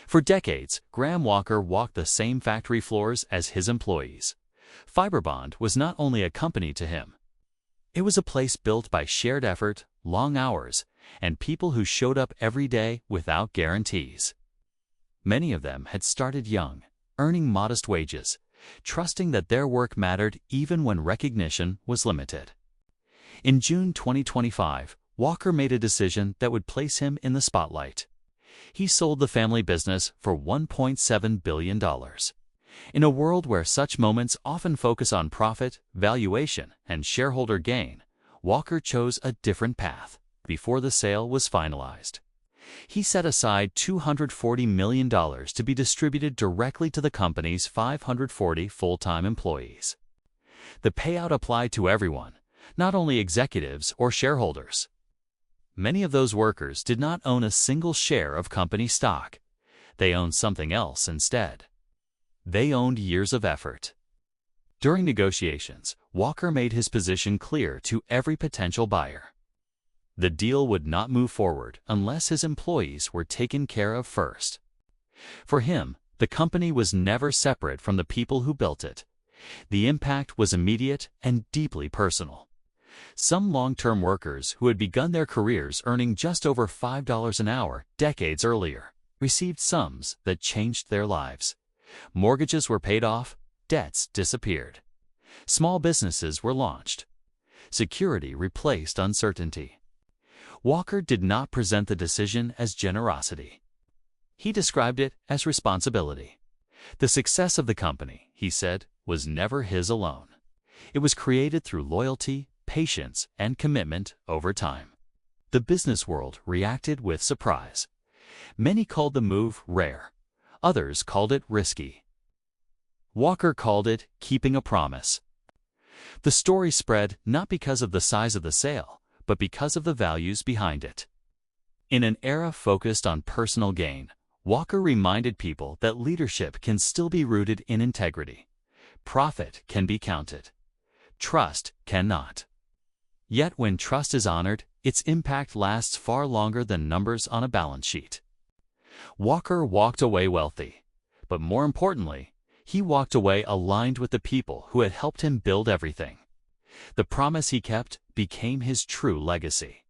For decades, Graham Walker walked the same factory floors as his employees. Fiberbond was not only a company to him. It was a place built by shared effort, long hours, and people who showed up every day without guarantees. Many of them had started young, earning modest wages, trusting that their work mattered even when recognition was limited. In June 2025, Walker made a decision that would place him in the spotlight. He sold the family business for $1.7 billion. In a world where such moments often focus on profit, valuation, and shareholder gain, Walker chose a different path before the sale was finalized. He set aside $240 million to be distributed directly to the company's 540 full-time employees. The payout applied to everyone, not only executives or shareholders. Many of those workers did not own a single share of company stock. They owned something else instead. They owned years of effort. During negotiations, Walker made his position clear to every potential buyer. The deal would not move forward unless his employees were taken care of first. For him, the company was never separate from the people who built it. The impact was immediate and deeply personal. Some long-term workers who had begun their careers earning just over $5 an hour decades earlier received sums that changed their lives. Mortgages were paid off, debts disappeared. Small businesses were launched. Security replaced uncertainty. Walker did not present the decision as generosity. He described it as responsibility. The success of the company, he said, was never his alone. It was created through loyalty, patience, and commitment over time. The business world reacted with surprise. Many called the move rare. Others called it risky. Walker called it keeping a promise. The story spread not because of the size of the sale, but because of the values behind it. In an era focused on personal gain, Walker reminded people that leadership can still be rooted in integrity. Profit can be counted. Trust cannot. Yet when trust is honored, its impact lasts far longer than numbers on a balance sheet. Walker walked away wealthy, but more importantly, he walked away aligned with the people who had helped him build everything. The promise he kept became his true legacy.